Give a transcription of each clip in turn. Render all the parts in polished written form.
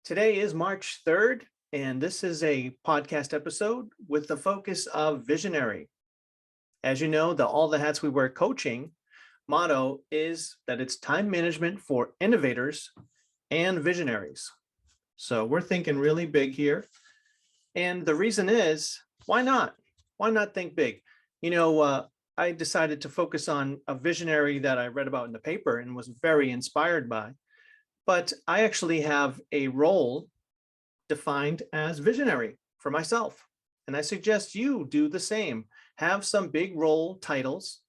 Today is March 3rd, and this is a podcast episode with the focus of visionary. As you know, the All the Hats We Wear coaching motto is that it's time management for innovators and visionaries. So we're thinking really big here. And the reason is, why not? Why not think big? I decided to focus on a visionary that I read about in the paper and was very inspired by. But I actually have a role defined as visionary for myself. And I suggest you do the same. Have some big role titles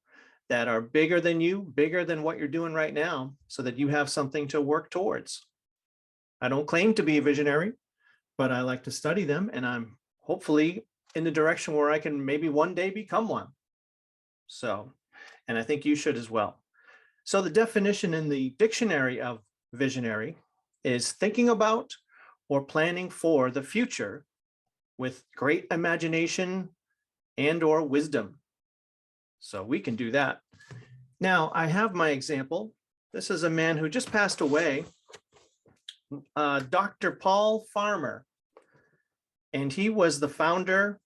that are bigger than you, bigger than what you're doing right now, so that you have something to work towards. I don't claim to be a visionary, but I like to study them, and I'm hopefully in the direction where I can maybe one day become one. And I think you should as well. So the definition in the dictionary of visionary is thinking about or planning for the future with great imagination and or wisdom. So we can do that. Now, I have my example. This is a man who just passed away, Dr. Paul Farmer, and he was the founder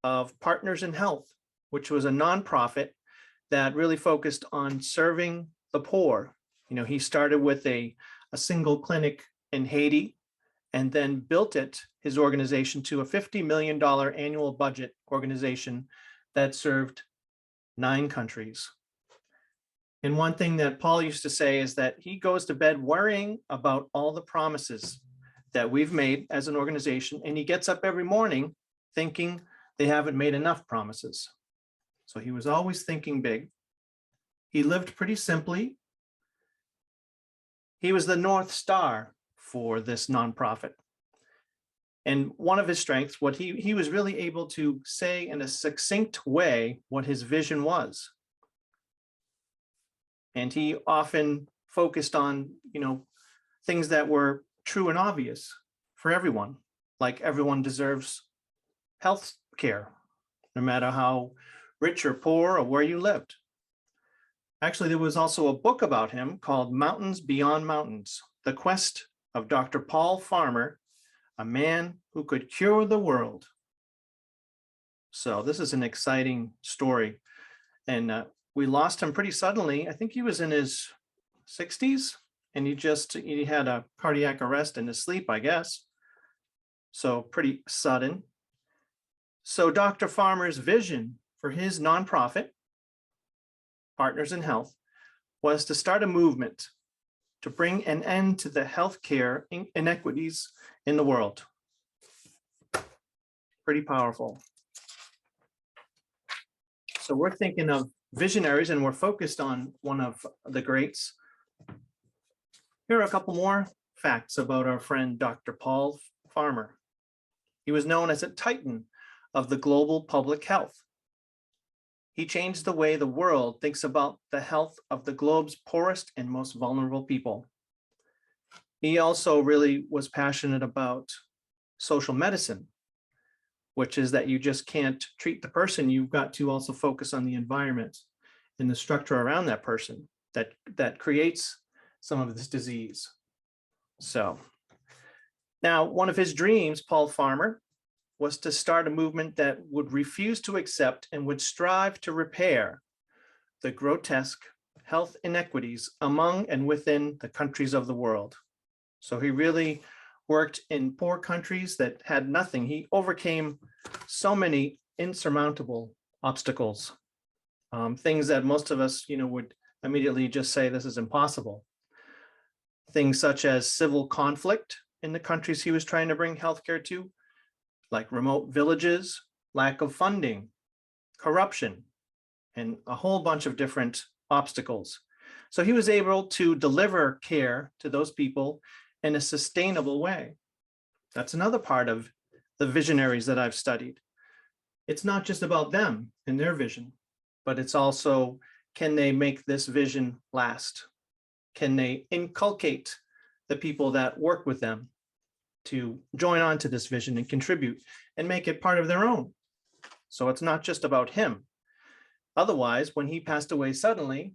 of Partners in Health, which was a nonprofit that really focused on serving the poor. He started with a single clinic in Haiti and then built his organization to a $50 million annual budget organization that served 9 countries. And one thing that Paul used to say is that he goes to bed worrying about all the promises that we've made as an organization, and he gets up every morning thinking they haven't made enough promises. So he was always thinking big. He lived pretty simply. He was the North Star for this nonprofit. And one of his strengths, what he was really able to say in a succinct way what his vision was. And he often focused on, things that were true and obvious for everyone, like everyone deserves health care, no matter how rich or poor or where you lived. Actually, there was also a book about him called Mountains Beyond Mountains, The Quest of Dr. Paul Farmer, a man who could cure the world. So this is an exciting story. And we lost him pretty suddenly. I think he was in his 60s, and he had a cardiac arrest in his sleep, I guess. So pretty sudden. So Dr. Farmer's vision for his nonprofit, Partners in Health, was to start a movement to bring an end to the healthcare inequities in the world. Pretty powerful. So we're thinking of visionaries, and we're focused on one of the greats. Here are a couple more facts about our friend Dr. Paul Farmer. He was known as a titan of the global public health. He changed the way the world thinks about the health of the globe's poorest and most vulnerable people. He also really was passionate about social medicine, which is that you just can't treat the person. You've got to also focus on the environment and the structure around that person that creates some of this disease. So now, one of his dreams, Paul Farmer, was to start a movement that would refuse to accept and would strive to repair the grotesque health inequities among and within the countries of the world. So he really worked in poor countries that had nothing. He overcame so many insurmountable obstacles, things that most of us, would immediately just say this is impossible. Things such as civil conflict in the countries he was trying to bring healthcare to, like remote villages, lack of funding, corruption, and a whole bunch of different obstacles. So he was able to deliver care to those people in a sustainable way. That's another part of the visionaries that I've studied. It's not just about them and their vision, but it's also, can they make this vision last? Can they inculcate the people that work with them to join on to this vision and contribute and make it part of their own? So it's not just about him. Otherwise, when he passed away suddenly,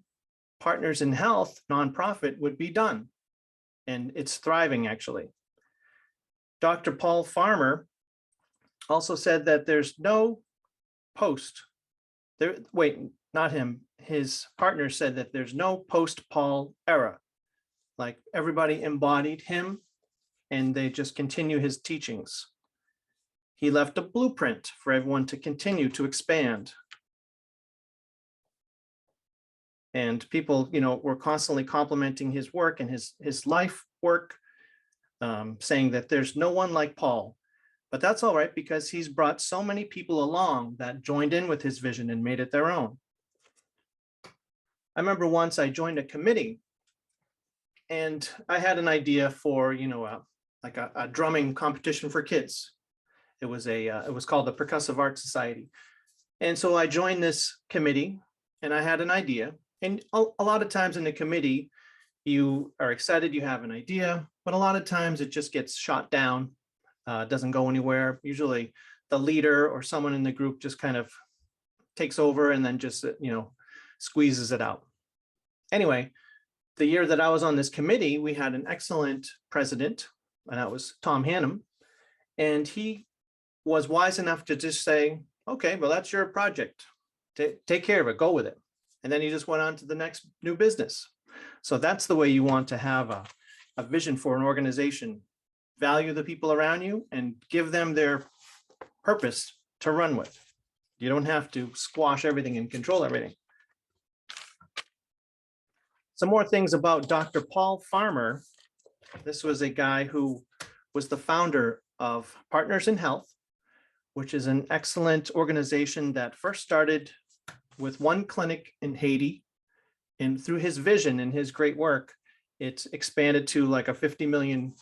Partners in Health nonprofit would be done. And it's thriving, actually. Dr. Paul Farmer also said that there's no not him. His partner said that there's no post-Paul era. Like everybody embodied him and they just continue his teachings. He left a blueprint for everyone to continue to expand. And people, were constantly complimenting his work and his life work, saying that there's no one like Paul. But that's all right, because he's brought so many people along that joined in with his vision and made it their own. I remember once I joined a committee and I had an idea for, like a drumming competition for kids. It was called the Percussive Art Society. And so I joined this committee and I had an idea. And a lot of times in the committee, you are excited, you have an idea, but a lot of times it just gets shot down, doesn't go anywhere. Usually the leader or someone in the group just kind of takes over and then just, squeezes it out. Anyway, the year that I was on this committee, we had an excellent president, and that was Tom Hannum. And he was wise enough to just say, okay, well, that's your project. Take care of it, go with it. And then he just went on to the next new business. So that's the way you want to have a vision for an organization. Value the people around you and give them their purpose to run with. You don't have to squash everything and control everything. Some more things about Dr. Paul Farmer. This was a guy who was the founder of Partners in Health, which is an excellent organization that first started with one clinic in Haiti. And through his vision and his great work, it's expanded to like a $50 million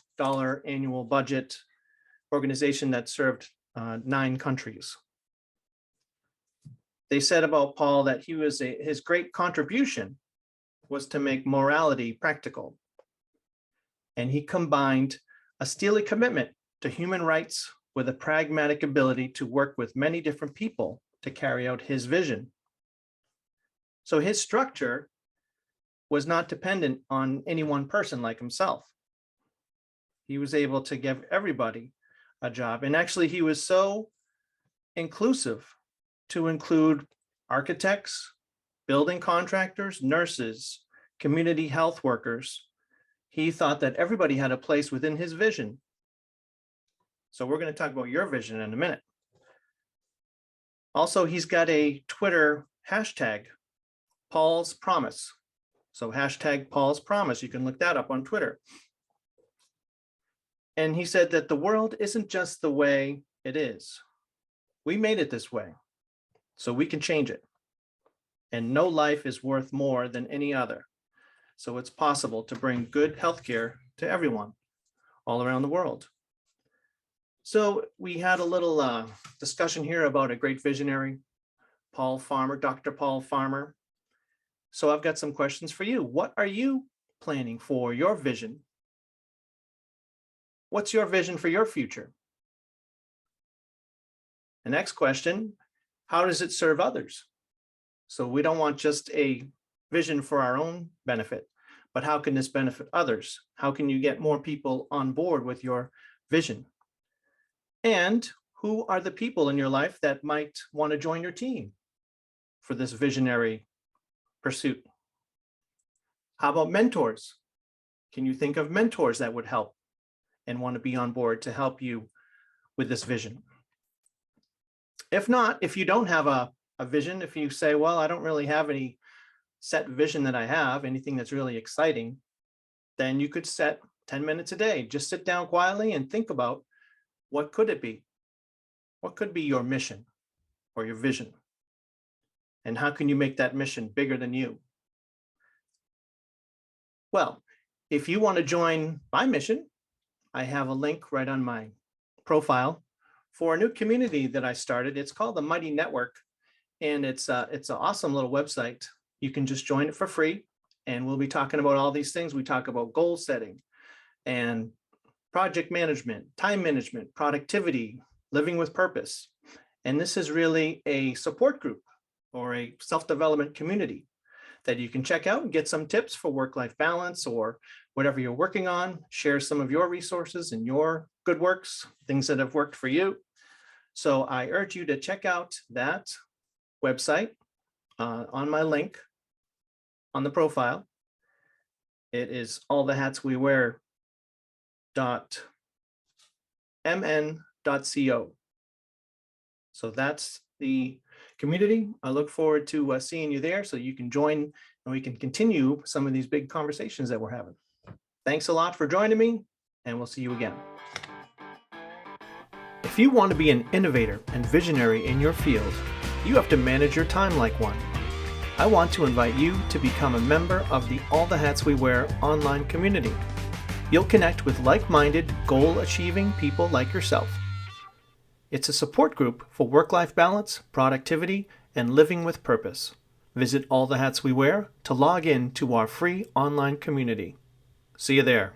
annual budget organization that served 9 countries. They said about Paul that his great contribution was to make morality practical. And he combined a steely commitment to human rights with a pragmatic ability to work with many different people to carry out his vision. So his structure was not dependent on any one person like himself. He was able to give everybody a job. And actually, he was so inclusive to include architects, building contractors, nurses, community health workers. He thought that everybody had a place within his vision. So we're going to talk about your vision in a minute. Also, he's got a Twitter hashtag, Paul's Promise. So hashtag Paul's Promise. You can look that up on Twitter. And he said that the world isn't just the way it is. We made it this way, so we can change it. And no life is worth more than any other. So it's possible to bring good healthcare to everyone all around the world. So we had a little discussion here about a great visionary, Paul Farmer, Dr. Paul Farmer. So I've got some questions for you. What are you planning for your vision? What's your vision for your future? The next question, how does it serve others? So we don't want just a vision for our own benefit, but how can this benefit others? How can you get more people on board with your vision? And who are the people in your life that might want to join your team for this visionary pursuit? How about mentors? Can you think of mentors that would help and want to be on board to help you with this vision? If not, if you don't have a vision, if you say, well, I don't really have any set vision that I have, anything that's really exciting, then you could set 10 minutes a day. Just sit down quietly and think about, what could it be? What could be your mission or your vision? And how can you make that mission bigger than you? Well, if you want to join my mission, I have a link right on my profile for a new community that I started. It's called the Mighty Network, and it's an awesome little website. You can just join it for free, and we'll be talking about all these things. We talk about goal setting and project management, time management, productivity, living with purpose. And this is really a support group or a self-development community that you can check out and get some tips for work-life balance or whatever you're working on, share some of your resources and your good works, things that have worked for you. So I urge you to check out that website on my link on the profile. It is allthehatswewear.mn.co. So that's the community. I look forward to seeing you there so you can join and we can continue some of these big conversations that we're having. Thanks a lot for joining me, and we'll see you again. If you want to be an innovator and visionary in your field, you have to manage your time like one. I want to invite you to become a member of the All the Hats We Wear online community. You'll connect with like-minded, goal-achieving people like yourself. It's a support group for work-life balance, productivity, and living with purpose. Visit All the Hats We Wear to log in to our free online community. See you there.